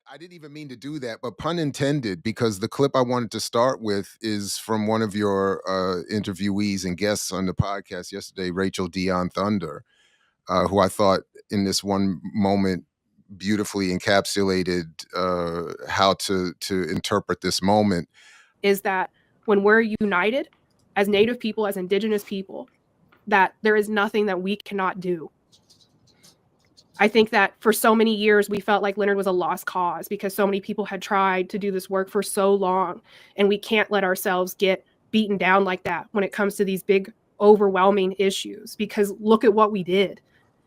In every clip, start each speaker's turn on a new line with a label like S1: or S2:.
S1: I didn't even mean to do that, but pun intended, because the clip I wanted to start with is from one of your interviewees and guests on the podcast yesterday, Rachel Dion Thunder, who I thought in this one moment beautifully encapsulated how to interpret this moment.
S2: Is that when we're united as Native people, as Indigenous people, that there is nothing that we cannot do. I think that for so many years, we felt like Leonard was a lost cause because so many people had tried to do this work for so long, and we can't let ourselves get beaten down like that when it comes to these big, overwhelming issues, because look at what we did.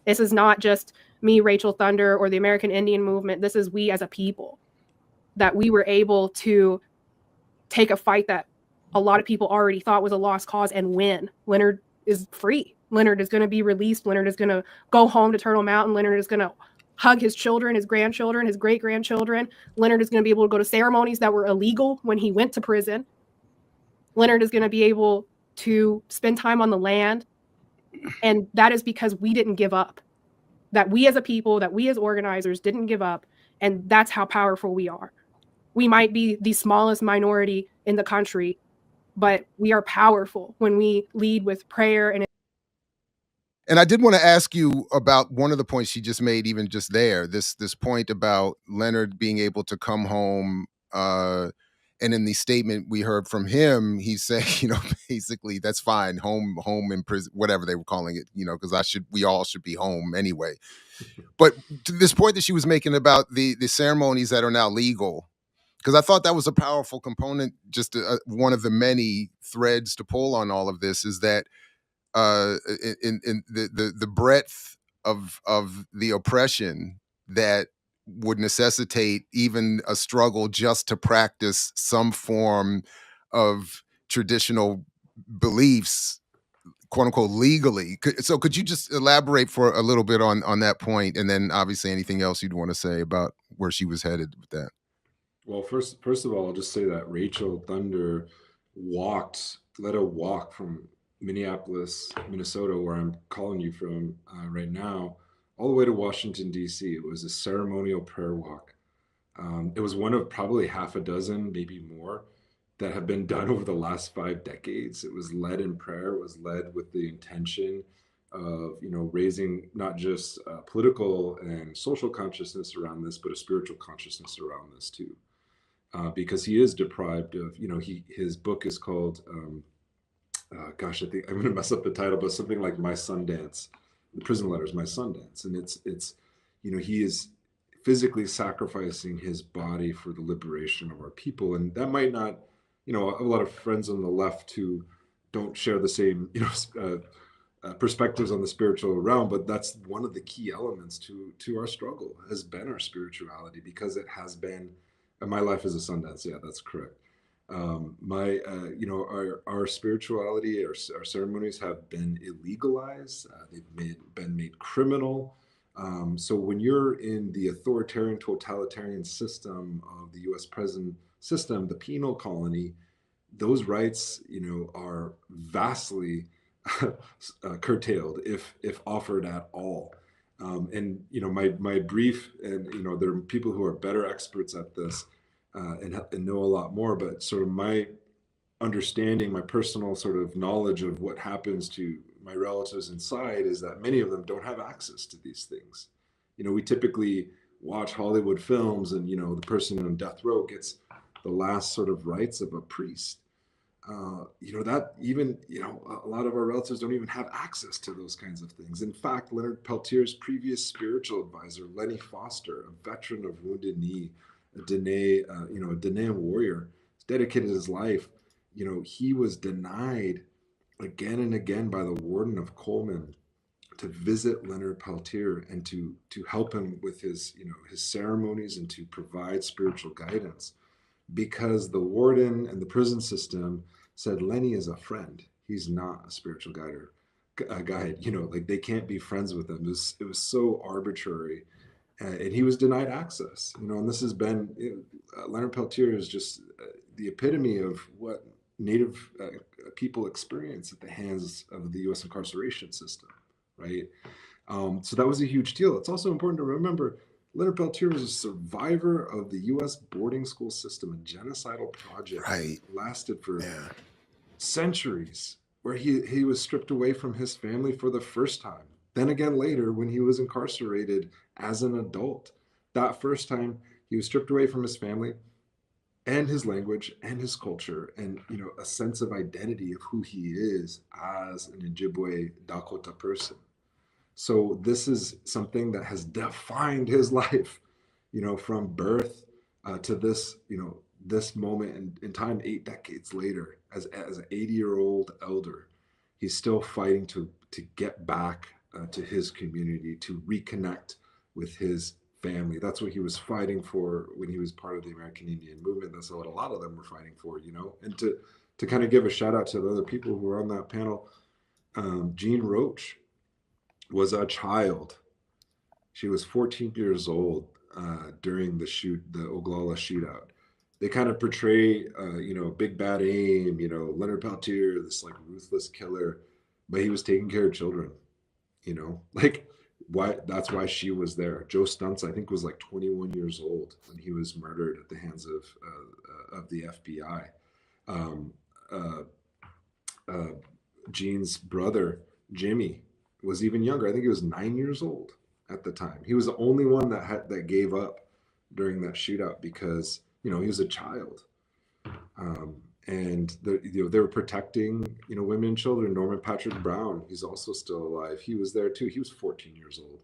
S2: This is not just me, Rachel Thunder, or the American Indian movement. This is we as a people, that we were able to take a fight that a lot of people already thought was a lost cause and win. Leonard is free. Leonard is going to be released. Leonard is going to go home to Turtle Mountain. Leonard is going to hug his children, his grandchildren, his great-grandchildren. Leonard is going to be able to go to ceremonies that were illegal when he went to prison. Leonard is going to be able to spend time on the land. And that is because we didn't give up. That we as a people, that we as organizers didn't give up. And that's how powerful we are. We might be the smallest minority in the country, but we are powerful when we lead with prayer.
S1: And I did want to ask you about one of the points she just made, even just there, this point about Leonard being able to come home. And in the statement we heard from him, he said, basically, that's fine, home in prison, whatever they were calling it, because we all should be home anyway. But to this point that she was making about the ceremonies that are now legal, because I thought that was a powerful component, just one of the many threads to pull on all of this, is that in the breadth of the oppression that would necessitate even a struggle just to practice some form of traditional beliefs, quote unquote, legally. So could you just elaborate for a little bit on that point, and then obviously anything else you'd want to say about where she was headed with that?
S3: Well, first of all, I'll just say that Rachel Thunder led a walk from Minneapolis, Minnesota, where I'm calling you from right now, all the way to Washington, D.C. It was a ceremonial prayer walk. It was one of probably half a dozen, maybe more, that have been done over the last 5 decades. It was led in prayer. It was led with the intention of, raising not just political and social consciousness around this, but a spiritual consciousness around this too. Because he is deprived of, his book is called, I think I'm going to mess up the title, but something like My Sundance, the prison letters, My Sundance. And it's, he is physically sacrificing his body for the liberation of our people. And that might not, I have a lot of friends on the left who don't share the same, perspectives on the spiritual realm, but that's one of the key elements to our struggle has been our spirituality, because it has been, my life is a Sundance. Yeah, that's correct. Our spirituality, our ceremonies have been illegalized. They've been made criminal. So when you're in the authoritarian, totalitarian system of the U.S. prison system, the penal colony, those rights, are vastly curtailed if offered at all. My brief, and there are people who are better experts at this and know a lot more, but sort of my understanding, my personal sort of knowledge of what happens to my relatives inside is that many of them don't have access to these things. We typically watch Hollywood films, and the person on death row gets the last sort of rites of a priest. That even, a lot of our relatives don't even have access to those kinds of things. In fact, Leonard Peltier's previous spiritual advisor, Lenny Foster, a veteran of Wounded Knee, a Dene warrior, dedicated his life. He was denied again and again by the warden of Coleman to visit Leonard Peltier and to help him with his ceremonies and to provide spiritual guidance, because the warden and the prison system said Lenny is a friend. He's not a spiritual guide. They can't be friends with him. It was so arbitrary, and he was denied access. And this has been Leonard Peltier is just the epitome of what Native people experience at the hands of the U.S. incarceration system, right? So that was a huge deal. It's also important to remember Leonard Peltier was a survivor of the U.S. boarding school system, a genocidal project
S1: Right.
S3: that lasted for
S1: Yeah.
S3: centuries, where he was stripped away from his family for the first time. Then again later, when he was incarcerated as an adult, that first time he was stripped away from his family and his language and his culture, and a sense of identity of who he is as an Ojibwe Dakota person. So this is something that has defined his life, from birth to this moment in time, 8 decades later, as an 80-year-old elder. He's still fighting to get back to his community, to reconnect with his family. That's what he was fighting for when he was part of the American Indian movement. That's what a lot of them were fighting for, And to kind of give a shout out to the other people who were on that panel, Jean Roach was a child. She was 14 years old during the Oglala shootout. They kind of portray, big bad aim, Leonard Peltier, this like ruthless killer, but he was taking care of children, like why? That's why she was there. Joe Stunts, I think, was like 21 years old when he was murdered at the hands of the FBI. Um, uh, uh, Jean's brother, Jimmy, was even younger. I think he was 9 years old at the time. He was the only one that gave up during that shootout because he was a child, and they were protecting women and children. Norman Patrick Brown, he's also still alive. He was there too. He was 14 years old.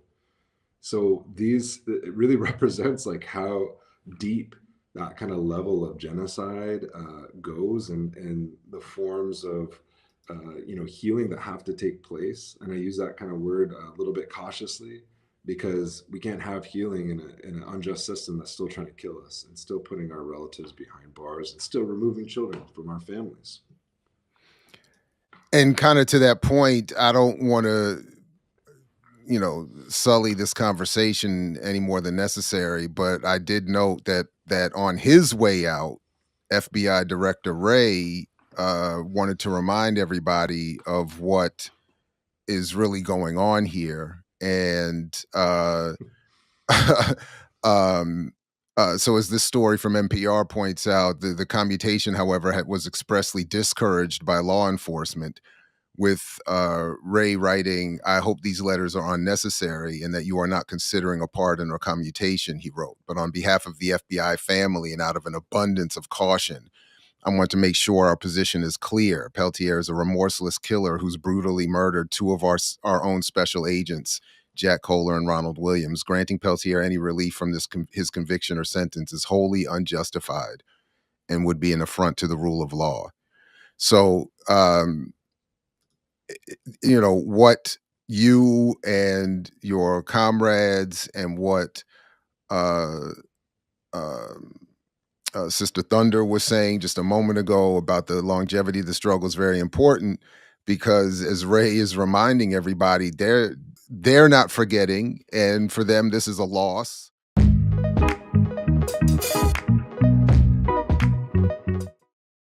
S3: So it really represents like how deep that kind of level of genocide goes, and the forms of healing that have to take place. And I use that kind of word a little bit cautiously because we can't have healing in an unjust system that's still trying to kill us and still putting our relatives behind bars and still removing children from our families.
S1: And kind of to that point, I don't want to, sully this conversation any more than necessary, but I did note that on his way out, FBI Director Wray wanted to remind everybody of what is really going on here. And so as this story from NPR points out, the commutation, however, was expressly discouraged by law enforcement, with Wray writing, "I hope these letters are unnecessary and that you are not considering a pardon or commutation," he wrote. "But on behalf of the FBI family and out of an abundance of caution, I want to make sure our position is clear. Peltier is a remorseless killer who's brutally murdered two of our own special agents, Jack Kohler and Ronald Williams. Granting Peltier any relief from his conviction or sentence is wholly unjustified and would be an affront to the rule of law." So, what you and your comrades and what uh, Sister Thunder was saying just a moment ago about the longevity of the struggle is very important, because as Ray is reminding everybody, they're not forgetting, and for them this is a loss.